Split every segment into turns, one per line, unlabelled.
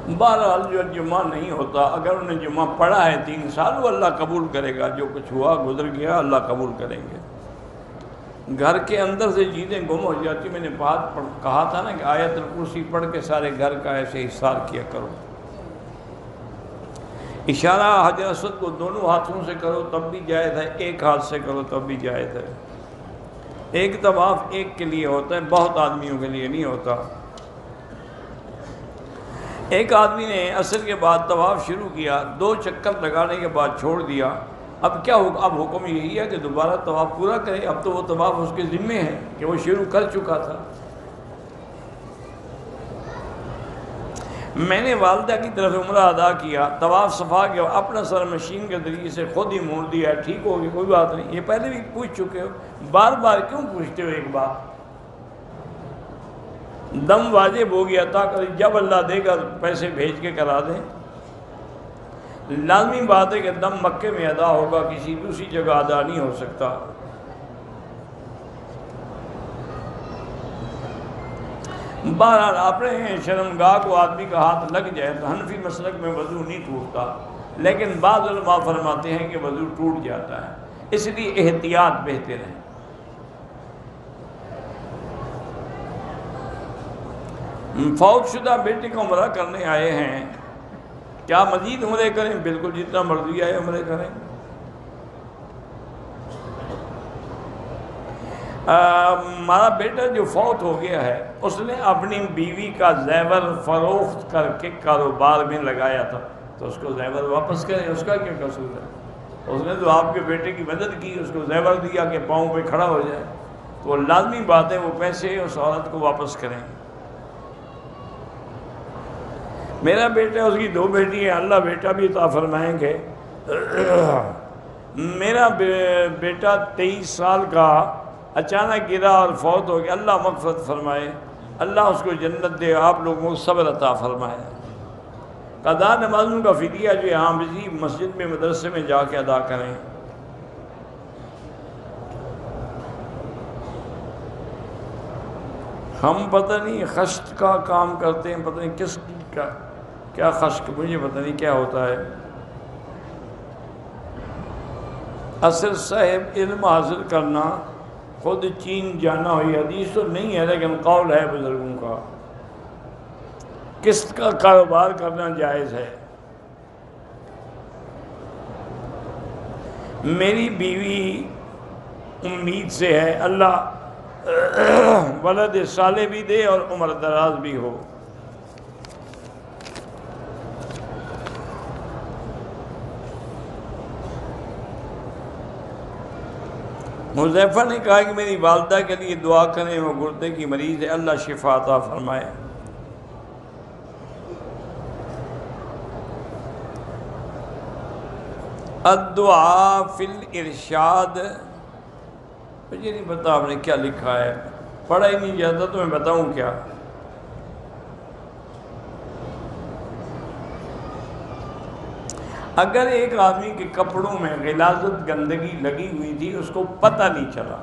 بہرحال جو جمعہ نہیں ہوتا، اگر انہیں جمعہ پڑھا ہے 3 سال، وہ اللہ قبول کرے گا، جو کچھ ہوا گزر گیا اللہ قبول کریں گے۔ گھر کے اندر سے چیزیں گم ہو جاتی، میں نے بات کہا تھا نا کہ آیت الکرسی پڑھ کے سارے گھر کا ایسے حصار کیا کرو۔ اشارہ حجر اسود کو دونوں ہاتھوں سے کرو تب بھی جائز ہے، ایک ہاتھ سے کرو تب بھی جائز ہے۔ ایک طواف ایک کے لیے ہوتا ہے، بہت آدمیوں کے لیے نہیں ہوتا۔ ایک آدمی نے عصر کے بعد طواف شروع کیا، 2 چکر لگانے کے بعد چھوڑ دیا۔ اب کیا اب حکم یہی ہے کہ دوبارہ طواف پورا کرے؟ اب تو وہ طواف اس کے ذمے ہے کہ وہ شروع کر چکا تھا۔ میں نے والدہ کی طرف عمرہ ادا کیا، طواف صفا کیا، اپنا سر مشین کے ذریعے سے خود ہی موڑ دیا، ٹھیک ہوگی، کوئی بات نہیں۔ یہ پہلے بھی پوچھ چکے ہو، بار بار کیوں پوچھتے ہو؟ ایک بار دم واجب ہو گیا تھا، جب اللہ دے گا پیسے بھیج کے کرا دیں۔ لازمی بات ہے کہ دم مکے میں ادا ہوگا، کسی دوسری جگہ ادا نہیں ہو سکتا۔ بہرحال اپنے شرمگاہ کو آدمی کا ہاتھ لگ جائے تو حنفی مسلک میں وضو نہیں ٹوٹتا، لیکن بعض علماء فرماتے ہیں کہ وضو ٹوٹ جاتا ہے، اس لیے احتیاط بہتر ہے۔ فوت شدہ بیٹے کو عمرہ کرنے آئے ہیں، کیا مزید عمرے کریں؟ بالکل، جتنا مرضی آئے عمرے کریں۔ ہمارا بیٹا جو فوت ہو گیا ہے، اس نے اپنی بیوی کا زیور فروخت کر کے کاروبار میں لگایا تھا، تو اس کو زیور واپس کریں، اس کا کیا قصور ہے؟ اس نے تو آپ کے بیٹے کی مدد کی، اس کو زیور دیا کہ پاؤں پہ کھڑا ہو جائے، تو لازمی بات ہے وہ پیسے اس عورت کو واپس کریں۔ میرا بیٹا، اس کی 2 بیٹی ہیں، اللہ بیٹا بھی عطا فرمائیں گے۔ میرا بیٹا 23 سال کا اچانک گرا اور فوت ہو گیا، اللہ مغفرت فرمائے، اللہ اس کو جنت دے، آپ لوگوں کو صبر عطا فرمائے۔ قضا نمازوں کا فدیہ جو یہاں کسی مسجد میں مدرسے میں جا کے ادا کریں۔ ہم پتہ نہیں خشت کا کام کرتے ہیں، پتہ نہیں کس کا کیا خشک، مجھے پتہ نہیں کیا ہوتا ہے۔ اصل صاحب علم حاصل کرنا، خود چین جانا ہوئی، حدیث تو نہیں ہے لیکن قول ہے بزرگوں کا، قسط کا کاروبار کرنا جائز ہے۔ میری بیوی امید سے ہے، اللہ ولد صالح بھی دے اور عمر دراز بھی ہو۔ حذیفہ نے کہا کہ میری والدہ کے لیے دعا کریں، وہ گردے کی مریض ہے، اللہ شفا عطا فرمائے۔ الدعاء فی الارشاد، مجھے نہیں پتا آپ نے کیا لکھا ہے، پڑھا ہی نہیں جاتا تو میں بتاؤں کیا۔ اگر ایک آدمی کے کپڑوں میں غلاظت گندگی لگی ہوئی تھی، اس کو پتہ نہیں چلا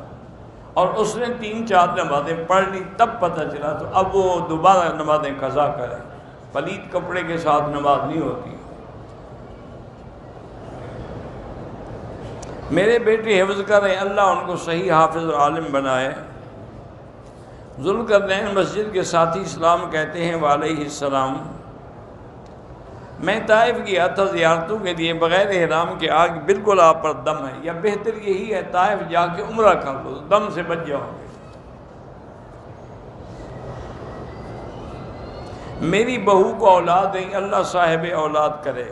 اور اس نے 3-4 نمازیں پڑھ لی، تب پتہ چلا، تو اب وہ دوبارہ نمازیں قضا کرے، پلید کپڑے کے ساتھ نماز نہیں ہوتی۔ میرے بیٹے حفظ کر رہے ہیں، اللہ ان کو صحیح حافظ اور عالم بنائے۔ ذوالقرنین مسجد کے ساتھی سلام کہتے ہیں، وعلیہ السلام۔ میں طائف گیا تھا زیارتوں کے لیے، بغیر احرام کے آگ بالکل آپ پر دم ہے، یا بہتر یہی ہے طائف جا کے عمرہ کر لو، دم سے بچ جاؤ گے۔ میری بہو کو اولاد ہے، اللہ صاحب اولاد کرے۔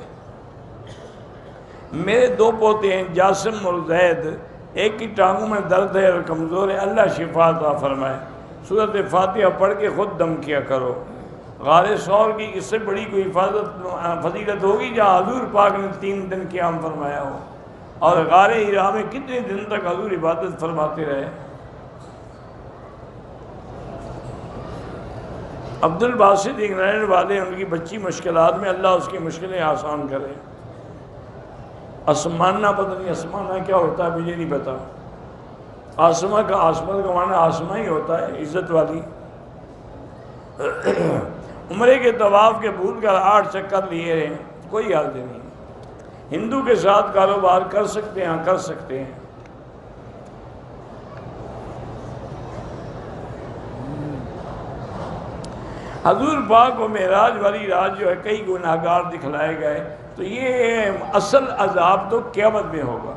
میرے 2 پوتے ہیں، جاسم اور زید، ایک کی ٹانگوں میں درد ہے اور کمزور ہے، اللہ شفا عطا فرمائے۔ سورۃ فاتحہ پڑھ کے خود دم کیا کرو۔ غار ثور کی اس سے بڑی کوئی فضیلت ہوگی جہاں حضور پاک نے 3 دن قیام فرمایا ہو، اور غار حرا میں کتنے دن تک حضور عبادت فرماتے رہے۔ عبد الباسط انگلینڈ والے، ان کی بچی مشکلات میں، اللہ اس کی مشکلیں آسان کرے۔ اسمانہ، پتہ نہیں اسمانہ کیا ہوتا ہے، مجھے نہیں پتا۔ آسمہ کا معنی آسمہ ہی ہوتا ہے، عزت والی۔ عمرے کے طواف کے بھول کر 8 چکر لیے ہیں، کوئی حرج نہیں۔ ہندو کے ساتھ کاروبار کر سکتے ہیں، کر سکتے ہیں۔ حضور پاک کو معراج والی رات جو ہے کئی گناہگار دکھلائے گئے، تو یہ اصل عذاب تو قیامت میں ہوگا۔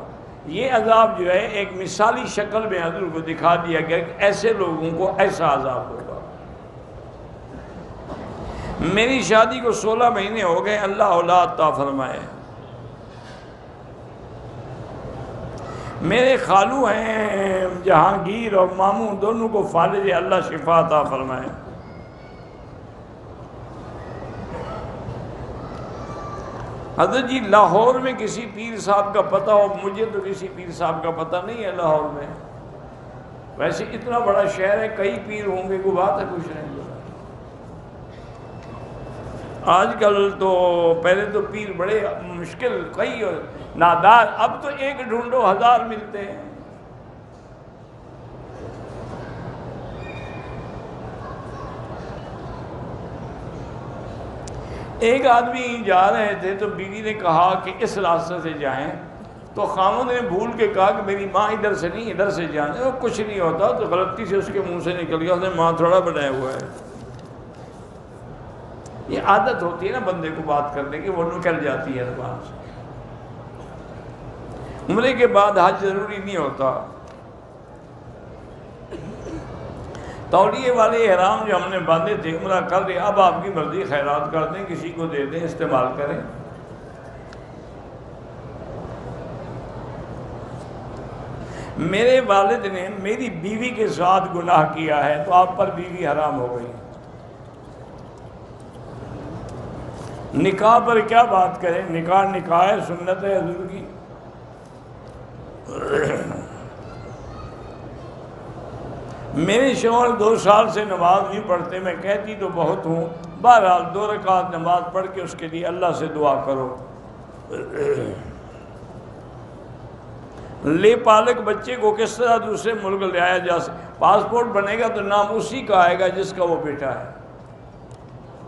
یہ عذاب جو ہے ایک مثالی شکل میں حضور کو دکھا دیا گیا کہ ایسے لوگوں کو ایسا عذاب ہوگا۔ میری شادی کو 16 مہینے ہو گئے، اللہ اولاد عطا فرمائے۔ میرے خالو ہیں جہانگیر اور ماموں، دونوں کو فالج، اللہ شفا عطا فرمائے۔ حضرت جی لاہور میں کسی پیر صاحب کا پتہ ہو؟ مجھے تو کسی پیر صاحب کا پتہ نہیں ہے لاہور میں۔ ویسے اتنا بڑا شہر ہے، کئی پیر ہوں گے، کوئی بات ہے کچھ نہیں۔ آج کل تو پہلے تو پیر بڑے مشکل، کئی نادار، اب تو ایک ڈھونڈو 1000 ملتے ہیں۔ ایک آدمی جا رہے تھے تو بیوی نے کہا کہ اس راستے سے جائیں، تو خامد نے بھول کے کہا کہ میری ماں ادھر سے نہیں، ادھر سے جانے۔ کچھ نہیں ہوتا، تو غلطی سے اس کے منہ سے نکل گیا، اس نے ماں تھوڑا بنایا ہوا ہے۔ یہ عادت ہوتی ہے نا بندے کو بات کرنے کی، وہ نکل جاتی ہے زبان سے۔ عمرے کے بعد حج ضروری نہیں ہوتا۔ تولیے والے احرام جو ہم نے باندھے تھے، عمرہ کر لیا، اب آپ کی مرضی، خیرات کر دیں، کسی کو دے دیں، استعمال کریں۔ میرے والد نے میری بیوی کے ساتھ گناہ کیا ہے، تو آپ پر بیوی حرام ہو گئی۔ نکاح پر کیا بات کریں، نکاح نکاح ہے، سنت ہے حضور کی۔ میرے شوہر 2 سال سے نماز نہیں پڑھتے، میں کہتی تو بہت ہوں، بہرحال 2 رکعت نماز پڑھ کے اس کے لیے اللہ سے دعا کرو۔ لے پالک بچے کو کس طرح دوسرے ملک لے آیا جا سکتا؟ پاسپورٹ بنے گا تو نام اسی کا آئے گا جس کا وہ بیٹا ہے۔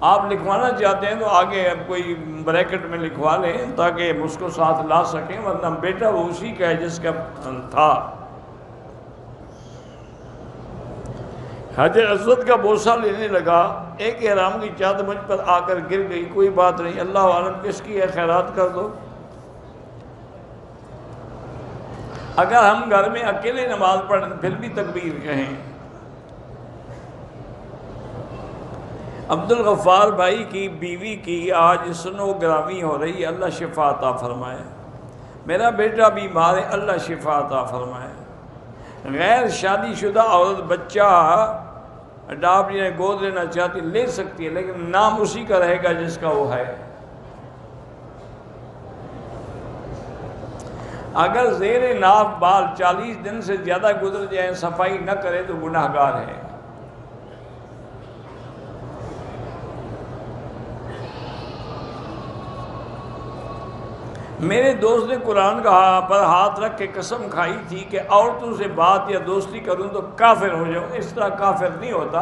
آپ لکھوانا چاہتے ہیں تو آگے اب کوئی بریکٹ میں لکھوا لیں تاکہ اس کو ساتھ لا سکیں، ورنہ بیٹا وہ اسی کا ہے جس کا تھا۔ حجر اسود کا بوسہ لینے لگا، ایک احرام کی چادر مجھ پر آ کر گر گئی، کوئی بات نہیں، اللہ عالم کس کی ہے، خیرات کر دو۔ اگر ہم گھر میں اکیلے نماز پڑھیں پھر بھی تکبیر کہیں۔ عبد الغفار بھائی کی بیوی کی آج سونوگرافی ہو رہی ہے، اللہ شفا عطا فرمائے۔ میرا بیٹا بیمار ہے، اللہ شفا عطا فرمائے۔ غیر شادی شدہ عورت بچہ اڈاپٹ یا گود لینا چاہتی لے سکتی ہے، لیکن نام اسی کا رہے گا جس کا وہ ہے۔ اگر زیر ناف بال 40 دن سے زیادہ گزر جائیں، صفائی نہ کرے تو گناہ گار ہے۔ میرے دوست نے قرآن پر ہاتھ رکھ کے قسم کھائی تھی کہ عورتوں سے بات یا دوستی کروں تو کافر ہو جاؤں۔ اس طرح کافر نہیں ہوتا،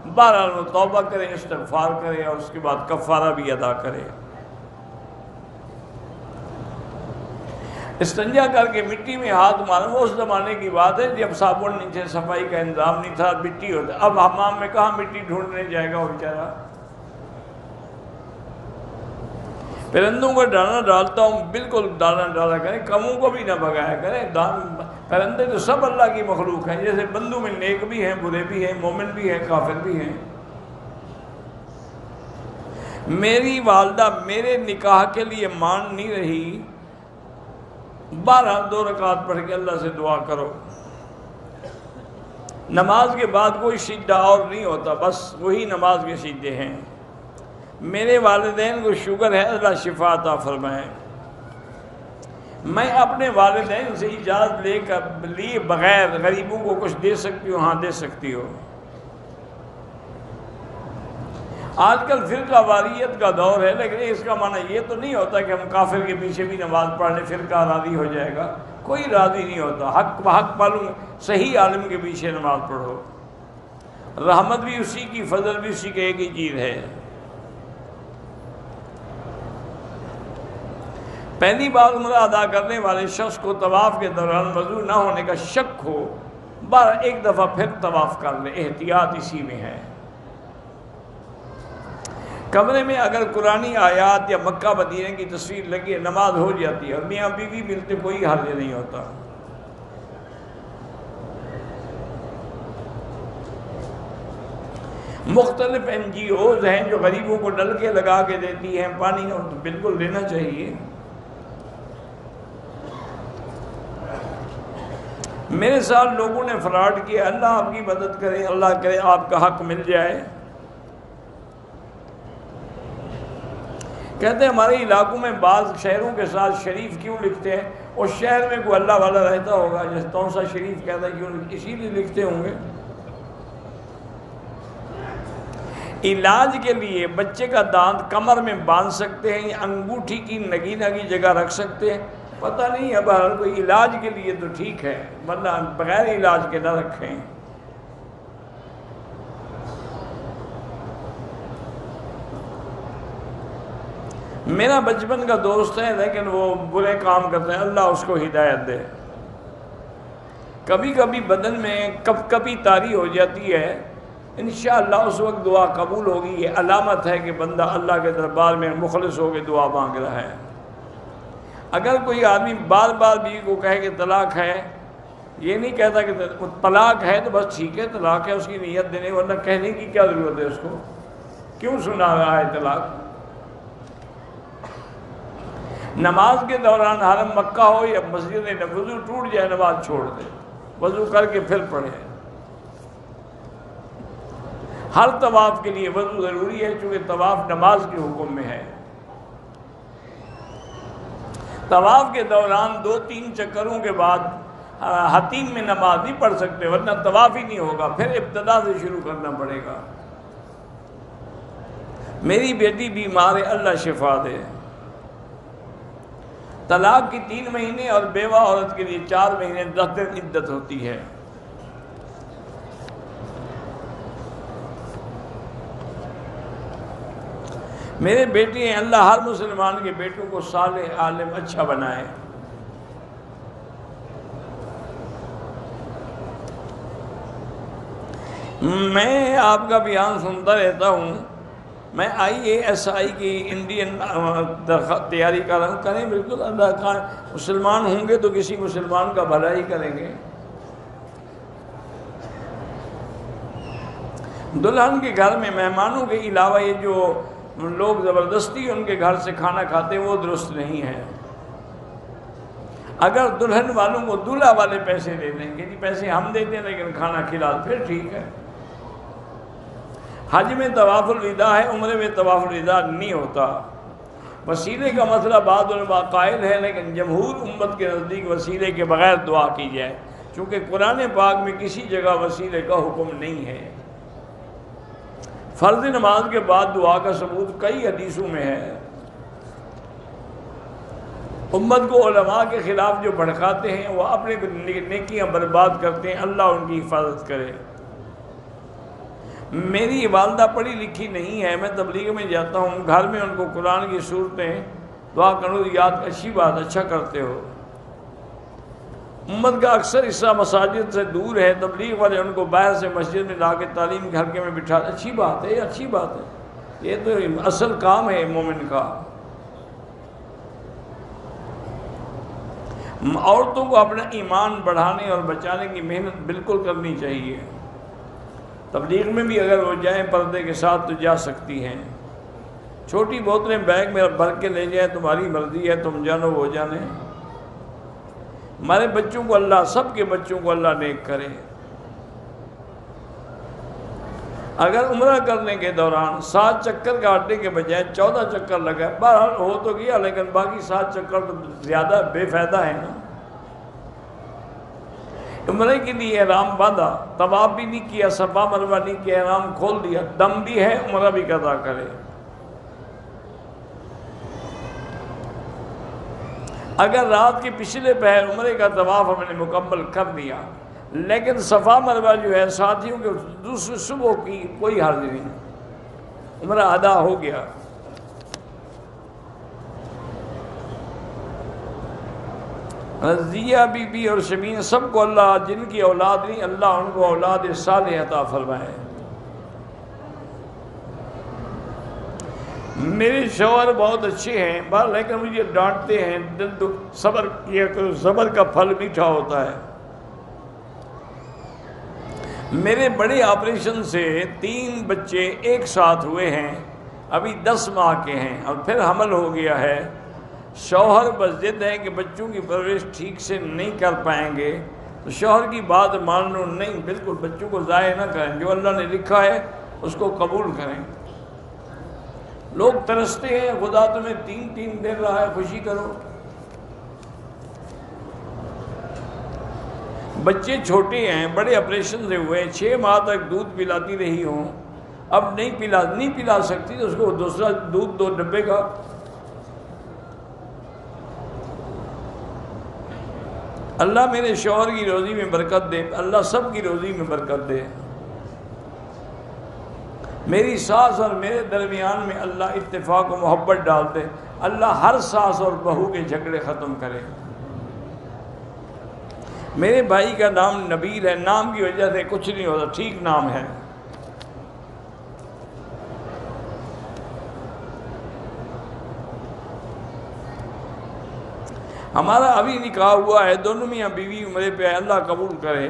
بہرحال وہ توبہ کرے، استغفار کرے اور اس کے بعد کفارہ بھی ادا کرے۔ استنجا کر کے مٹی میں ہاتھ مارنا، وہ اس زمانے کی بات ہے جب صابن نہیں تھے، صفائی کا انتظام نہیں تھا، مٹی ہوتا۔ اب حمام میں کہاں مٹی ڈھونڈنے جائے گا وہ بیچارہ۔ پرندوں کو دانا ڈالتا ہوں، بالکل دانا ڈالا کریں، کموں کو بھی نہ بگایا کریں۔ پرندے تو سب اللہ کی مخلوق ہیں، جیسے بندوں میں نیک بھی ہیں، برے بھی ہیں، مومن بھی ہیں، کافر بھی ہیں۔ میری والدہ میرے نکاح کے لیے مان نہیں رہی، 12 2 رکعت پڑھ کے اللہ سے دعا کرو۔ نماز کے بعد کوئی سجدہ اور نہیں ہوتا، بس وہی نماز کے سجدے ہیں۔ میرے والدین کو شوگر ہے، اللہ شفا عطا فرمائے۔ میں اپنے والدین سے اجازت لیے بغیر غریبوں کو کچھ دے سکتی ہوں؟ ہاں دے سکتی ہو۔ آج کل فرقہ واریت کا دور ہے، لیکن اس کا معنی یہ تو نہیں ہوتا کہ ہم کافر کے پیچھے بھی نماز پڑھ لیں فرقہ راضی ہو جائے گا۔ کوئی راضی نہیں ہوتا، حق بحق پالوں، صحیح عالم کے پیچھے نماز پڑھو، رحمت بھی اسی کی، فضل بھی اسی کی، ایک ہی چیز ہے۔ پہلی بار عمرہ ادا کرنے والے شخص کو طواف کے دوران وضو نہ ہونے کا شک ہو، بار ایک دفعہ پھر طواف کر لے، احتیاط اسی میں ہے۔ کمرے میں اگر قرآنی آیات یا مکہ مدینہ کی تصویر لگی ہے، نماز ہو جاتی ہے اور میاں بیوی ملتے کوئی حرج نہیں ہوتا۔ مختلف NGOs ہیں جو غریبوں کو نلکے لگا کے دیتی ہیں پانی، اور بالکل لینا چاہیے۔ میرے ساتھ لوگوں نے فراڈ کیا، اللہ آپ کی مدد کرے، اللہ کرے آپ کا حق مل جائے۔ کہتے ہیں ہمارے علاقوں میں بعض شہروں کے ساتھ شریف کیوں لکھتے ہیں؟ اور شہر میں کوئی اللہ والا رہتا ہوگا جیسے تونسا شریف کہتا ہے، کیوں اسی لیے لکھتے ہوں گے۔ علاج کے لیے بچے کا دانت کمر میں باندھ سکتے ہیں یا انگوٹھی کی نگینہ کی جگہ رکھ سکتے ہیں، پتہ نہیں، اب ہر کوئی علاج کے لیے تو ٹھیک ہے، ورنہ بغیر علاج کے نہ رکھیں۔ میرا بچپن کا دوست ہے لیکن وہ برے کام کرتے ہیں، اللہ اس کو ہدایت دے۔ کبھی کبھی بدن میں کپ کپی طاری ہو جاتی ہے، انشاءاللہ اس وقت دعا قبول ہوگی، یہ علامت ہے کہ بندہ اللہ کے دربار میں مخلص ہو کے دعا مانگ رہا ہے۔ اگر کوئی آدمی بار بار بیوی کو کہے کہ طلاق ہے، یہ نہیں کہتا کہ طلاق ہے تو بس ٹھیک ہے طلاق ہے، اس کی نیت دینے، ورنہ کہنے کی کیا ضرورت ہے اس کو، کیوں سنا رہا ہے طلاق؟ نماز کے دوران حرم مکہ ہو یا مسجد میں وضو ٹوٹ جائے نماز چھوڑ دے، وضو کر کے پھر پڑھے۔ ہر طواف کے لیے وضو ضروری ہے چونکہ طواف نماز کے حکم میں ہے۔ طواف کے دوران 2-3 چکروں کے بعد حتیم میں نماز نہیں پڑھ سکتے ورنہ طواف ہی نہیں ہوگا، پھر ابتدا سے شروع کرنا پڑے گا۔ میری بیٹی بیمار ہے، اللہ شفا دے۔ طلاق کی 3 مہینے اور بیوہ عورت کے لیے 4 مہینے 10 دن عدت ہوتی ہے۔ میرے بیٹے ہیں، اللہ ہر مسلمان کے بیٹوں کو صالح عالم اچھا بنائے۔ میں آپ کا بیان سنتا رہتا ہوں، میں IASI کی انڈین تیاری کر رہا ہوں، کریں بالکل، اللہ کا مسلمان ہوں گے تو کسی مسلمان کا بھلا ہی کریں گے۔ دلہن کے گھر میں مہمانوں کے علاوہ یہ جو لوگ زبردستی ان کے گھر سے کھانا کھاتے ہیں وہ درست نہیں ہے۔ اگر دلہن والوں کو دولہا والے پیسے دے دیں کہ جی پیسے ہم دیتے ہیں لیکن کھانا کھلا، پھر ٹھیک ہے۔ حج میں طواف الوداع ہے، عمرے میں طواف الوداع نہیں ہوتا۔ وسیلے کا مسئلہ بعض علماء قائل ہے، لیکن جمہور امت کے نزدیک وسیلے کے بغیر دعا کی جائے، چونکہ قرآن پاک میں کسی جگہ وسیلے کا حکم نہیں ہے۔ فرض نماز کے بعد دعا کا ثبوت کئی حدیثوں میں ہے۔ امت کو علماء کے خلاف جو بھڑکاتے ہیں وہ اپنے نیکیاں برباد کرتے ہیں، اللہ ان کی حفاظت کرے۔ میری والدہ پڑھی لکھی نہیں ہے، میں تبلیغ میں جاتا ہوں، گھر میں ان کو قرآن کی صورتیں دعا کرو یاد، اچھی بات، اچھا کرتے ہو۔ امت کا اکثر حصہ مساجد سے دور ہے، تبلیغ والے ان کو باہر سے مسجد میں لا کے تعلیم کے حلقے میں بٹھا، اچھی بات ہے، اچھی بات ہے، یہ تو اصل کام ہے مومن کا۔ عورتوں کو اپنا ایمان بڑھانے اور بچانے کی محنت بالکل کرنی چاہیے۔ تبلیغ میں بھی اگر وہ جائیں پردے کے ساتھ تو جا سکتی ہیں۔ چھوٹی بوتلیں بیگ میں بھر کے لے جائیں، تمہاری مرضی ہے، تم جانو وہ جانے۔ ہمارے بچوں کو اللہ، سب کے بچوں کو اللہ نیک کرے۔ اگر عمرہ کرنے کے دوران 7 چکر کاٹنے کے بجائے 14 چکر لگا، بہرحال ہو تو گیا لیکن باقی 7 چکر تو زیادہ بے فائدہ ہے نا۔ عمرے کے لیے احرام باندھا، طواف بھی نہیں کیا، صفا مروہ نہیں کیا، احرام کھول دیا، دم بھی ہے، عمرہ بھی قضا کرے۔ اگر رات کے پچھلے پہر عمرے کا طواف ہم نے مکمل کر دیا لیکن صفا مروہ جو ہے ساتھیوں کے دوسری صبح کی، کوئی حرج نہیں، عمرہ ادا ہو گیا۔ رضیہ بی بی اور شمین سب کو اللہ جن کی اولاد نہیں اللہ ان کو اولاد صالح عطا فرمائے۔ میرے شوہر بہت اچھے ہیں بہر لیکن مجھے ڈانٹتے ہیں، دل تو صبر کیا کرو، صبر کا پھل میٹھا ہوتا ہے۔ میرے بڑے آپریشن سے 3 بچے ایک ساتھ ہوئے ہیں، ابھی 10 ماہ کے ہیں اور پھر حمل ہو گیا ہے۔ شوہر بس ضد ہے کہ بچوں کی پرورش ٹھیک سے نہیں کر پائیں گے، تو شوہر کی بات مان لو، نہیں بالکل بچوں کو ضائع نہ کریں، جو اللہ نے لکھا ہے اس کو قبول کریں۔ لوگ ترستے ہیں خدا تمہیں 3 دے رہا ہے، خوشی کرو۔ بچے چھوٹے ہیں، بڑے آپریشن سے ہوئے، 6 ماہ تک دودھ پلاتی رہی ہوں، اب نہیں پلا سکتی تو اس کو دوسرا دودھ 2 ڈبے کا۔ اللہ میرے شوہر کی روزی میں برکت دے، اللہ سب کی روزی میں برکت دے۔ میری ساس اور میرے درمیان میں اللہ اتفاق و محبت ڈال دے، اللہ ہر ساس اور بہو کے جھگڑے ختم کرے۔ میرے بھائی کا نام نبیل ہے، نام کی وجہ سے کچھ نہیں ہوتا، ٹھیک نام ہے۔ ہمارا ابھی نکاح ہوا ہے، دونوں میاں بیوی عمرے پہ ہے، اللہ قبول کرے۔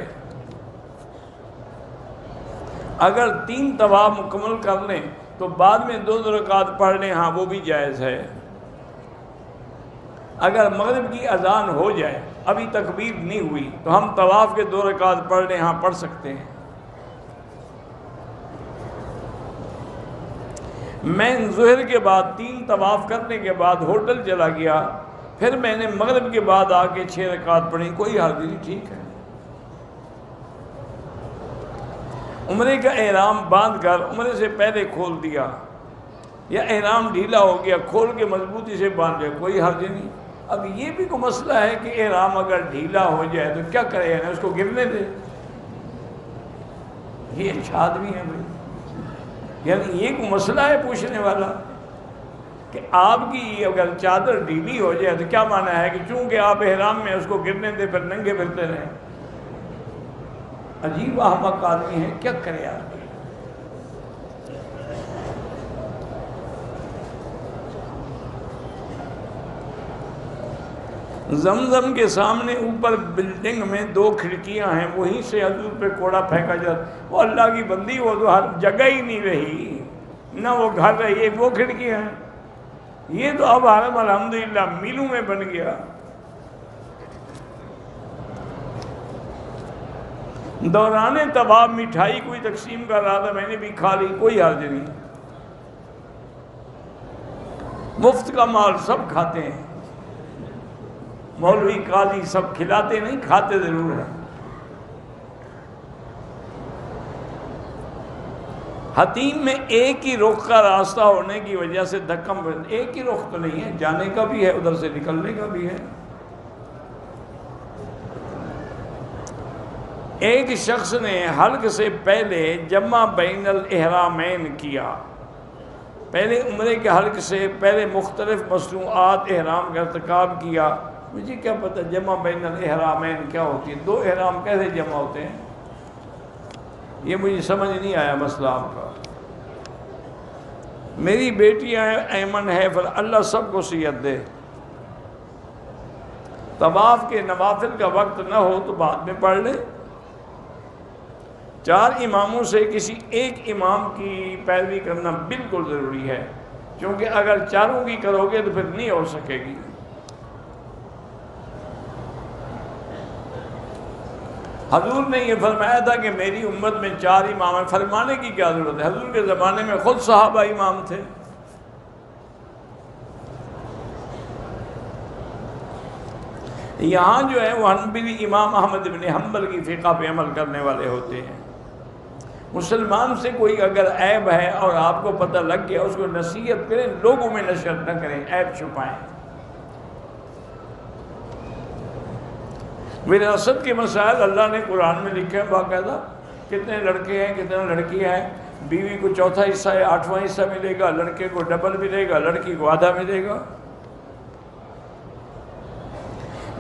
اگر 3 طواف مکمل کر لیں تو بعد میں 2 رکعت پڑھ لیں، ہاں وہ بھی جائز ہے۔ اگر مغرب کی اذان ہو جائے، ابھی تکبیر نہیں ہوئی، تو ہم طواف کے 2 رکعت پڑھ لیں، ہاں پڑھ سکتے ہیں۔ میں ظہر کے بعد 3 طواف کرنے کے بعد ہوٹل چلا گیا، پھر میں نے مغرب کے بعد آ کے 6 رکعت پڑھی، کوئی حرج نہیں، ٹھیک ہے۔ عمرے کا احرام باندھ کر عمرے سے پہلے کھول دیا، یا احرام ڈھیلا ہو گیا، کھول کے مضبوطی سے باندھ لیا، کوئی حرج نہیں۔ اب یہ بھی کوئی مسئلہ ہے کہ احرام اگر ڈھیلا ہو جائے تو کیا کرے، یعنی اس کو گرنے دے؟ یہ ارشاد بھی ہے بھائی، یعنی یہ کوئی مسئلہ ہے پوچھنے والا کہ آپ کی اگر چادر ڈھیلی ہو جائے تو کیا معنی ہے کہ چونکہ آپ احرام میں اس کو گرنے دے پھر ننگے پھرتے رہیں؟ عجیب احمق آدمی ہے، کیا کرے آدمی۔ زمزم کے سامنے اوپر بلڈنگ میں 2 کھڑکیاں ہیں، وہیں سے حضور پہ کوڑا پھینکا جاتا، وہ اللہ کی بندی، وہ تو ہر جگہ ہی نہیں رہی، نہ وہ گھر رہی، وہ کھڑکیاں ہیں، یہ تو اب حرم الحمدللہ میلوں میں بن گیا۔ دوران طواف مٹھائی کوئی تقسیم کر رہا تھا، میں نے بھی کھا لی، کوئی حرج نہیں۔ مفت کا مال سب کھاتے ہیں، مولوی قاضی سب کھلاتے نہیں، کھاتے ضرور ہیں۔ حتیم میں ایک ہی رخ کا راستہ ہونے کی وجہ سے دھکم، ایک ہی رخ تو نہیں ہے، جانے کا بھی ہے ادھر سے نکلنے کا بھی ہے۔ ایک شخص نے حلق سے پہلے جمع بین الاحرامین کیا، پہلے عمرے کے حلق سے پہلے مختلف مصنوعات احرام کا ارتکاب کیا۔ مجھے کیا پتہ جمع بین الاحرامین کیا ہوتی ہے، 2 احرام کیسے جمع ہوتے ہیں، یہ مجھے سمجھ نہیں آیا مسئلہ آپ کا۔ میری بیٹی ایمن ہے، پھر اللہ سب کو صحت دے۔ طواف کے نوافل کا وقت نہ ہو تو بعد میں پڑھ لے۔ 4 اماموں سے کسی ایک امام کی پیروی کرنا بالکل ضروری ہے، کیونکہ اگر 4 کی کرو گے تو پھر نہیں ہو سکے گی۔ حضور نے یہ فرمایا تھا کہ میری امت میں 4 امام ہیں، فرمانے کی کیا ضرورت ہے، حضور کے زمانے میں خود صحابہ امام تھے۔ یہاں جو ہے وہ حنبلی امام احمد بن حنبل کی فقہ پہ عمل کرنے والے ہوتے ہیں۔ مسلمان سے کوئی اگر عیب ہے اور آپ کو پتہ لگ گیا، اس کو نصیحت کریں، لوگوں میں نشر نہ کریں، عیب چھپائیں۔ وراثت کے مسائل اللہ نے قرآن میں لکھے ہیں باقاعدہ، کتنے لڑکے ہیں کتنے لڑکیاں ہیں، بیوی کو 4تھا حصہ ہے، 8واں حصہ ملے گا، لڑکے کو ڈبل ملے گا، لڑکی کو آدھا ملے گا۔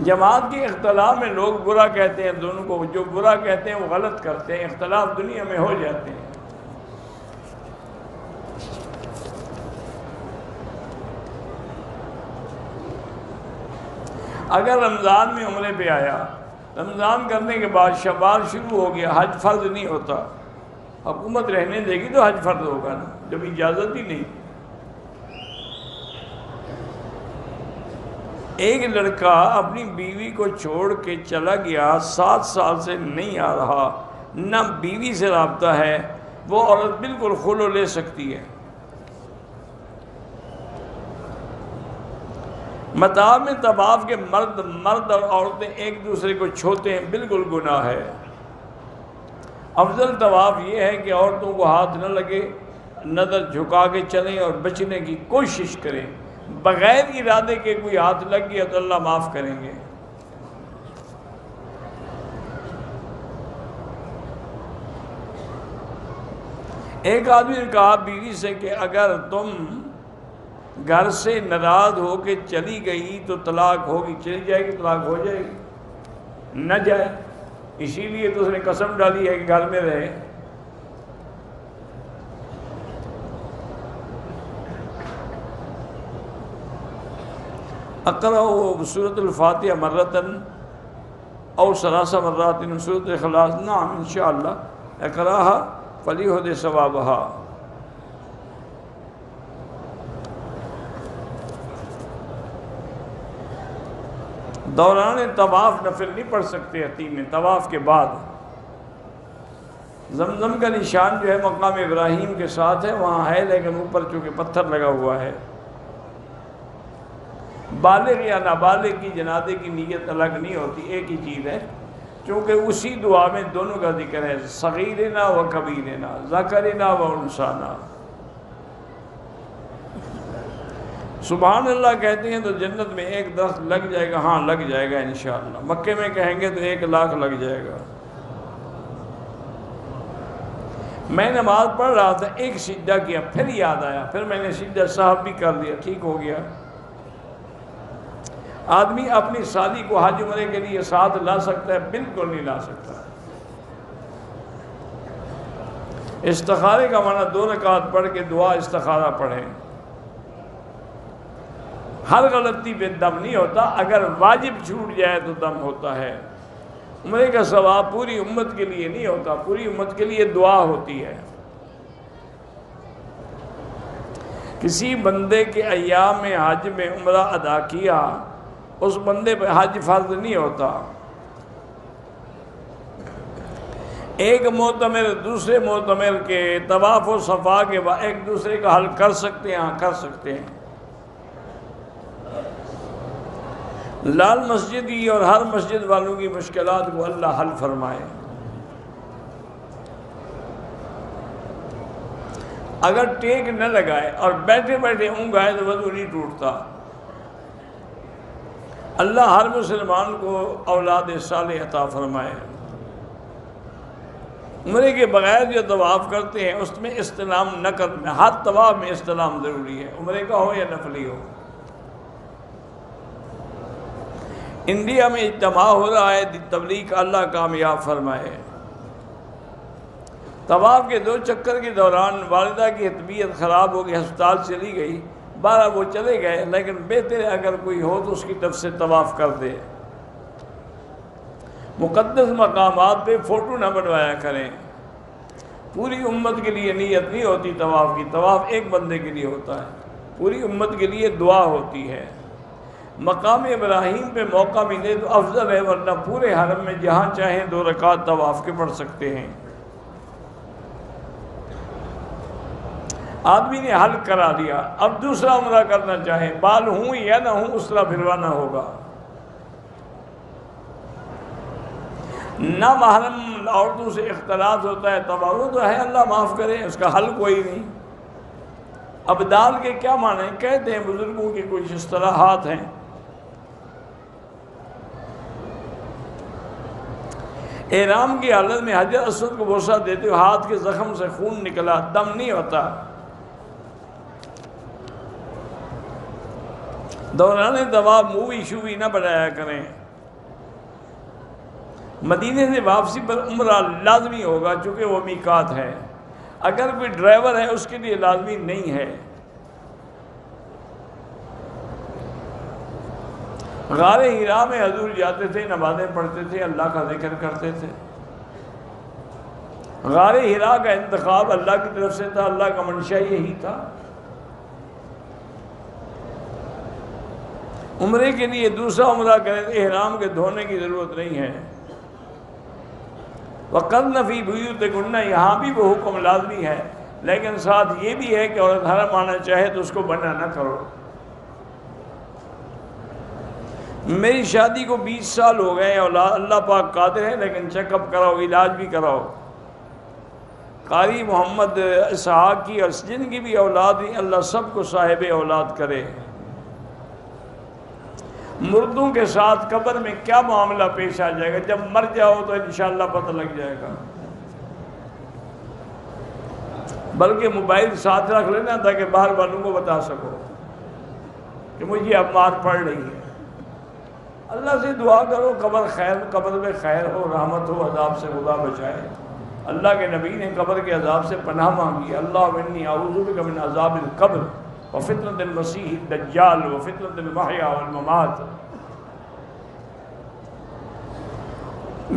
جماعت کے اختلاف میں لوگ برا کہتے ہیں دونوں کو، جو برا کہتے ہیں وہ غلط کرتے ہیں، اختلاف دنیا میں ہو جاتے ہیں۔ اگر رمضان میں عمرے پہ آیا، رمضان کرنے کے بعد شوال شروع ہو گیا، حج فرض نہیں ہوتا، حکومت رہنے دے گی تو حج فرض ہوگا نا، جب اجازت ہی نہیں۔ ایک لڑکا اپنی بیوی کو چھوڑ کے چلا گیا، 7 سال سے نہیں آ رہا، نہ بیوی سے رابطہ ہے، وہ عورت بالکل خلو لے سکتی ہے۔ مطاف میں طواف کے مرد اور عورتیں ایک دوسرے کو چھوتے ہیں، بالکل گناہ ہے۔ افضل طواف یہ ہے کہ عورتوں کو ہاتھ نہ لگے، نظر جھکا کے چلیں اور بچنے کی کوشش کریں، بغیر ارادے کے کوئی ہاتھ لگ گیا تو اللہ معاف کریں گے۔ ایک آدمی نے کہا بیوی سے کہ اگر تم گھر سے ناراض ہو کے چلی گئی تو طلاق ہوگی، چلی جائے گی طلاق ہو جائے گی، نہ جائے، اسی لیے تو اس نے قسم ڈالی ہے کہ گھر میں رہے۔ اقرأ سورۃ الفاتحہ مرتن او 3 مرات سورۃ اخلاص، نعم انشاءاللہ اقرأها فلیحد ثوابها۔ دوران طواف نفل نہیں پڑھ سکتے حتیم میں، طواف کے بعد۔ زمزم کا نشان جو ہے مقام ابراہیم کے ساتھ ہے، وہاں ہے، لیکن اوپر چونکہ پتھر لگا ہوا ہے۔ بالغ یا نابالغ کی جنازے کی نیت الگ نہیں ہوتی، ایک ہی چیز ہے، چونکہ اسی دعا میں دونوں کا ذکر ہے، صغیرنا و کبیرنا، ذکرنا و انثانا۔ سبحان اللہ کہتے ہیں تو جنت میں ایک درخت لگ جائے گا، ہاں لگ جائے گا انشاءاللہ۔ مکے میں کہیں گے تو 1 لاکھ لگ جائے گا۔ میں نماز پڑھ رہا تھا، ایک سجدہ کیا، پھر یاد آیا، پھر میں نے سجدہ صاحب بھی کر دیا، ٹھیک ہو گیا۔ آدمی اپنی شادی کو حج عمرے کے لیے ساتھ لا سکتا ہے؟ بالکل نہیں لا سکتا۔ استخارے کا معنی 2 رکعت پڑھ کے دعا استخارہ پڑھیں۔ ہر غلطی پہ دم نہیں ہوتا، اگر واجب چھوٹ جائے تو دم ہوتا ہے۔ عمرے کا ثواب پوری امت کے لیے نہیں ہوتا، پوری امت کے لیے دعا ہوتی ہے۔ کسی بندے کے ایام میں حج میں عمرہ ادا کیا، اس بندے پہ حج فرض نہیں ہوتا۔ ایک معتمر دوسرے معتمر کے طواف و صفا کے بعد ایک دوسرے کا حل کر سکتے ہیں، ہاں کر سکتے ہیں۔ لال مسجد کی اور ہر مسجد والوں کی مشکلات کو اللہ حل فرمائے۔ اگر ٹیک نہ لگائے اور بیٹھے بیٹھے اونگھائے تو وضو نہیں ٹوٹتا۔ اللہ ہر مسلمان کو اولاد صالح عطا فرمائے۔ عمرے کے بغیر جو طواف کرتے ہیں اس میں استلام نہ کرنا، ہر طواف میں استلام ضروری ہے، عمرے کا ہو یا نفلی ہو۔ انڈیا میں اجتماع ہو رہا ہے تبلیغ کا، اللہ کامیاب فرمائے۔ طواف کے 2 چکر کے دوران والدہ کی طبیعت خراب ہو گئی، ہسپتال چلی گئی، 12 وہ چلے گئے، لیکن بہتر ہے اگر کوئی ہو تو اس کی طرف سے طواف کر دے۔ مقدس مقامات پہ فوٹو نہ بنوایا کریں۔ پوری امت کے لیے نیت نہیں ہوتی طواف کی، طواف ایک بندے کے لیے ہوتا ہے، پوری امت کے لیے دعا ہوتی ہے۔ مقام ابراہیم پہ موقع ملے تو افضل ہے، ورنہ پورے حرم میں جہاں چاہیں 2 رکعت طواف کے پڑھ سکتے ہیں۔ آدمی نے حل کرا لیا، اب دوسرا عمرہ کرنا چاہے، بال ہوں یا نہ ہوں اس طرح پھروانا ہوگا۔ نہ محرم عورتوں سے اختلاط ہوتا ہے، تباہو تو ہے، اللہ معاف کرے، اس کا حل کوئی نہیں۔ ابدال کے کیا معنی ہیں؟ کہتے ہیں بزرگوں کی کچھ اصطلاحات ہیں۔ احرام کی حالت میں حجر اسود کو بوسہ دیتے ہوئے ہاتھ کے زخم سے خون نکلا، دم نہیں ہوتا۔ دوران طواف مووی شووی نہ بنایا کریں، مدینے سے واپسی پر عمرہ لازمی ہوگا چونکہ وہ میقات ہے. اگر کوئی ڈرائیور ہے اس کے لیے لازمی نہیں ہے. غار حرا میں حضور جاتے تھے، نمازیں پڑھتے تھے، اللہ کا ذکر کرتے تھے. غار حرا کا انتخاب اللہ کی طرف سے تھا، اللہ کا منشا یہی تھا. عمرے کے لیے دوسرا عمرہ کریں تو احرام کے دھونے کی ضرورت نہیں ہے. وَقَرْنَ فِي بُيُوتِكُنَّ، یہاں بھی وہ حکم لازمی ہے، لیکن ساتھ یہ بھی ہے کہ عورت حرم آنا چاہے تو اس کو منع نہ کرو. میری شادی کو 20 سال ہو گئے، اللہ پاک قادر ہے، لیکن چیک اپ کراؤ، علاج بھی کراؤ. قاری محمد اسحاق کی اور جن کی بھی اولاد ہیں، اللہ سب کو صاحب اولاد کرے. مردوں کے ساتھ قبر میں کیا معاملہ پیش آ جائے گا، جب مر جاؤ تو انشاءاللہ پتہ لگ جائے گا. بلکہ موبائل ساتھ رکھ لینا تاکہ باہر والوں کو بتا سکو کہ مجھے اب مار پڑ رہی ہے. اللہ سے دعا کرو قبر میں خیر ہو، رحمت ہو، عذاب سے خدا بچائے. اللہ کے نبی نے قبر کے عذاب سے پناہ مانگی. اللہ انی اعوذ بک من عذاب القبر وفتنة المسیح الدجال وفتنة المحیا والممات.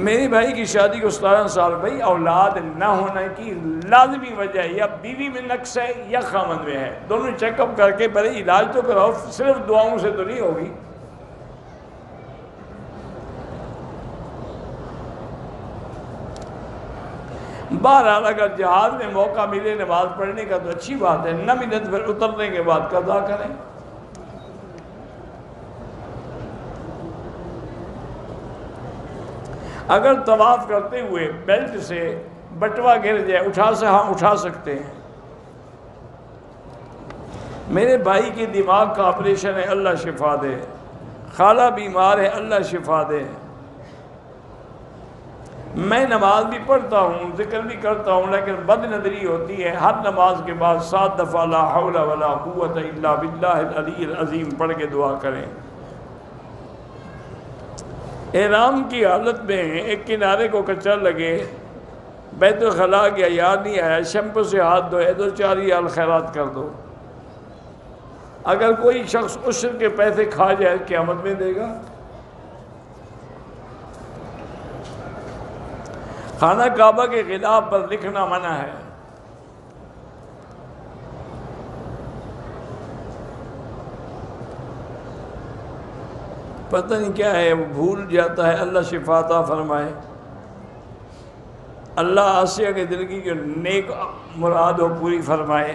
میری بھائی کی شادی کو 17 سال، بھائی اولاد نہ ہونے کی لازمی وجہ یا بیوی میں نقص ہے یا خامد میں ہے، دونوں چیک اپ کر کے پہلے علاج تو کراؤ. صرف دعاؤں سے تو نہیں ہوگی. بہرحال اگر جہاد میں موقع ملے نماز پڑھنے کا تو اچھی بات ہے، نہ ملے تو پھر اترنے کے بعد قضا کریں. اگر طواف کرتے ہوئے بیلٹ سے بٹوا گر جائے اٹھا سکتے ہیں. میرے بھائی کے دماغ کا آپریشن ہے، اللہ شفا دے. خالہ بیمار ہے، اللہ شفا دے. میں نماز بھی پڑھتا ہوں، ذکر بھی کرتا ہوں، لیکن بد نظری ہوتی ہے. ہر نماز کے بعد 7 دفعہ لا حول ولا قوت الا باللہ العلی العظیم پڑھ کے دعا کریں. احرام کی حالت میں ایک کنارے کو کچرا لگے، بیت الخلاء گیا، یاد نہیں آیا، شیمپو سے ہاتھ دھوئے تو 4 ریال خیرات کر دو. اگر کوئی شخص عشر کے پیسے کھا جائے قیامت میں دے گا. خانہ کعبہ کے خلاف پر لکھنا منع ہے. پتہ نہیں کیا ہے، وہ بھول جاتا ہے. اللہ شفا عطا فرمائے. اللہ آسیہ کے دل کی جو نیک مراد ہو پوری فرمائے.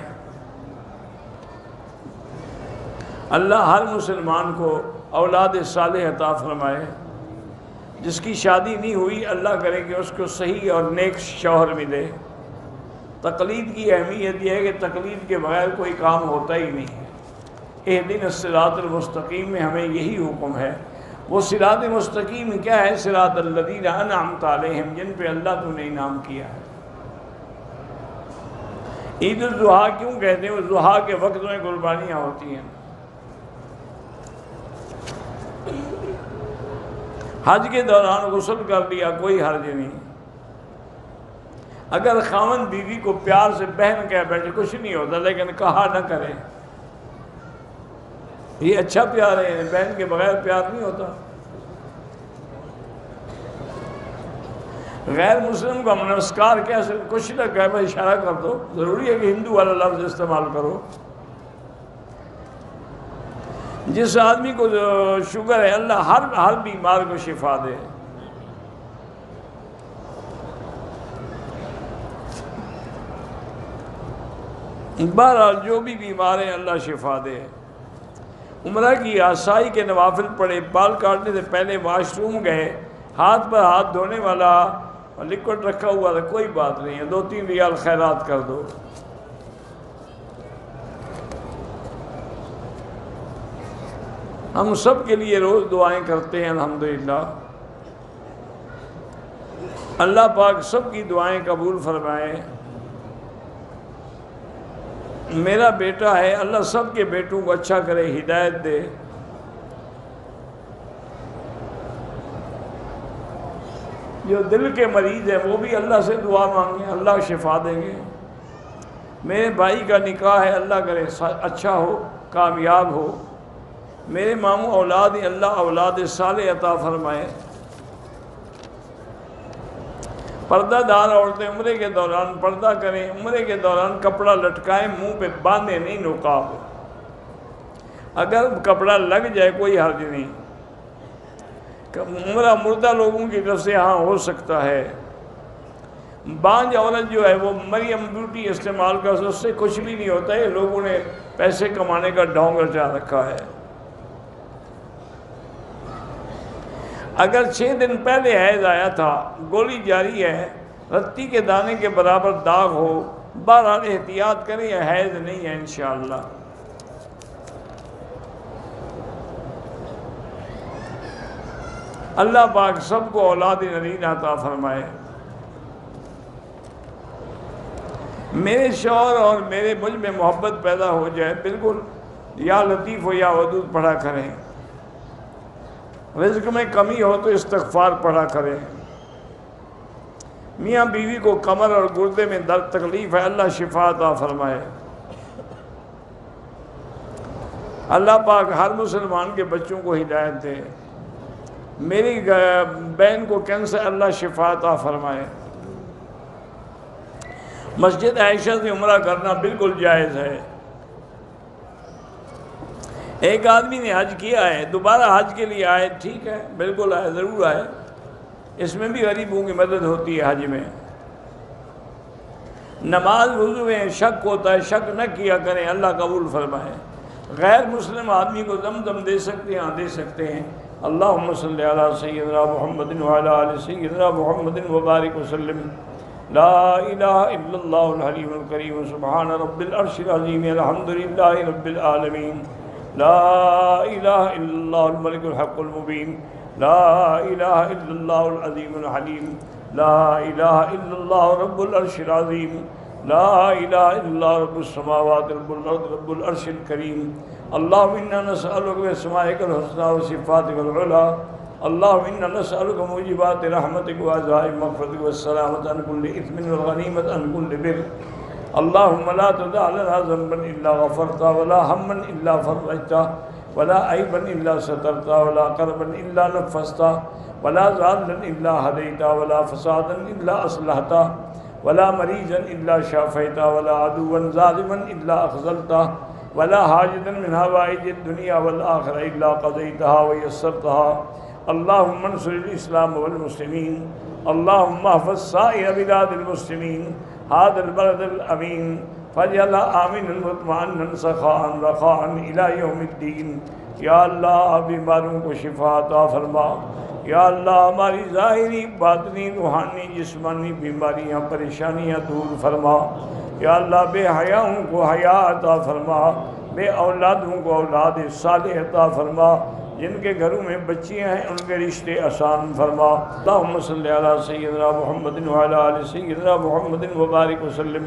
اللہ ہر مسلمان کو اولاد صالح عطا فرمائے. جس کی شادی نہیں ہوئی اللہ کرے کہ اس کو صحیح اور نیک شوہر ملے. تقلید کی اہمیت یہ ہے کہ تقلید کے بغیر کوئی کام ہوتا ہی نہیں ہے. اہدنا الصراط المستقیم میں ہمیں یہی حکم ہے. وہ صراط مستقیم کیا ہے؟ صراط الذین انعمت علیہم، جن پہ اللہ تو نے انعام کیا ہے. عید الاضحیٰ کیوں کہتے ہیں؟ ضحیٰ کے وقت میں قربانیاں ہوتی ہیں. حج کے دوران غسل کر لیا کوئی حرج نہیں. اگر خاوند بیوی کو پیار سے بہن کہہ بیٹھے کچھ نہیں ہوتا، لیکن کہا نہ کرے. یہ اچھا پیار ہے، بہن کے بغیر پیار نہیں ہوتا. غیر مسلم کا نمسکار کیسے کچھ نہ کہے بس اشارہ کر دو. ضروری ہے کہ ہندو والا لفظ استعمال کرو. جس آدمی کو شوگر ہے اللہ ہر بیمار کو شفا دے. بہرحال جو بھی بیمار ہیں اللہ شفا دے. عمرہ کی آسائی کے نوافل پڑے، بال کاٹنے سے پہلے واش روم گئے، ہاتھ پر ہاتھ دھونے والا لکوڈ رکھا ہوا تھا، کوئی بات نہیں ہے، 2-3 ریال خیرات کر دو. ہم سب کے لیے روز دعائیں کرتے ہیں الحمدللہ. اللہ پاک سب کی دعائیں قبول فرمائے. میرا بیٹا ہے، اللہ سب کے بیٹوں کو اچھا کرے، ہدایت دے. جو دل کے مریض ہیں وہ بھی اللہ سے دعا مانگیں، اللہ شفا دیں گے۔ میرے بھائی کا نکاح ہے، اللہ کرے اچھا ہو، کامیاب ہو۔ میرے ماموں اولاد ہیں، اللہ اولاد صالح عطا فرمائے۔ پردہ دار عورتیں عمرے کے دوران پردہ کریں، عمرے کے دوران کپڑا لٹکائیں، منہ پہ باندھیں نہیں نقاب۔ اگر کپڑا لگ جائے کوئی حرج نہیں، عمرہ مردہ لوگوں کی طرف سے ہاں ہو سکتا ہے۔ بانجھ عورت جو ہے وہ مریم بیوٹی استعمال کر، اس سے کچھ بھی نہیں ہوتا ہے، لوگوں نے پیسے کمانے کا ڈھونگ رچا رکھا ہے۔ اگر 6 دن پہلے حیض آیا تھا، گولی جاری ہے، رتی کے دانے کے برابر داغ ہو، بہرحال احتیاط کریں، یہ حیض نہیں ہے انشاءاللہ۔ اللہ پاک سب کو اولاد نرین عطا فرمائے۔ میرے شوہر اور میرے مجھ میں محبت پیدا ہو جائے، بالکل یا لطیف ہو یا ودود پڑھا کریں۔ رزق میں کمی ہو تو استغفار پڑھا کریں۔ میاں بیوی کو کمر اور گردے میں درد تکلیف ہے، اللہ شفا عطا فرمائے۔ اللہ پاک ہر مسلمان کے بچوں کو ہدایت دے۔ میری بہن کو کینسر، اللہ شفا عطا فرمائے۔ مسجد عائشہ سے عمرہ کرنا بالکل جائز ہے۔ ایک آدمی نے حج کیا ہے، دوبارہ حج کے لیے آئے، ٹھیک ہے، بالکل آئے، ضرور آئے، اس میں بھی غریبوں کی مدد ہوتی ہے حج میں۔ نماز وضو میں شک ہوتا ہے، شک نہ کیا کریں، اللہ قبول فرمائے۔ غیر مسلم آدمی کو زمزم دے سکتے ہیں، ہاں دے سکتے ہیں۔ اللہم صلی علی سیدنا محمد وعلی آل سیدنا محمد وبارک وسلم۔ لا الہ الا اللہ الحلیم الکریم سبحان رب العرش العظیم الحمدللہ رب العالمین۔ لا الہ الا اللہ الملک الحق المبین۔ لا الہ الا اللہ العظیم الحلیم۔ لا الہ الا اللہ رب العرش العظیم۔ لا الہ الا اللہ رب السماوات رب الارض رب العرش الکریم۔ اللہم انا نسألک باسمائک الحسنی وصفاتک العلی۔ اللہم انا نسألک موجبات رحمتک وعزائم مغفرتک والسلامۃ عن کل اثم والغنیمۃ عن کل بر۔ اللہم لا تدع لنا ذنبا الا غفرتہ ولا ہما الا فرجتہ ولا عیبا الا سترتہ ولا کربا الا نفستہ ولا ضالا الا ہدیتہ ولا فسادا الا اصلحتہ ولا مریضا الا شافیتہ ولا عدوا ظالما الا اخذلتہ ولا حاجة من حوائج الدنیا والآخرہ الا قضیتہا ویسرتہا۔ اللہم انصر الاسلام والمسلمین۔ اللہم احفظ سائر بلاد المسلمین۔ هذا البلد الامین فاجعلها آمنا مطمئنا سخاء رخاء الى یوم الدین۔ یا اللہ بیماروں کو شفا عطا فرما۔ یا اللہ ہماری ظاہری باطنی روحانی جسمانی بیماریاں پریشانیاں دور فرما۔ یا اللہ بے حیاؤں کو حیا عطا فرما، بے اولادوں کو اولاد صالح عطا فرما، جن کے گھروں میں بچیاں ہیں ان کے رشتے آسان فرما۔ اللہم صلی علی سیدنا محمد وعلی آل سیدنا محمد وبارک وسلم۔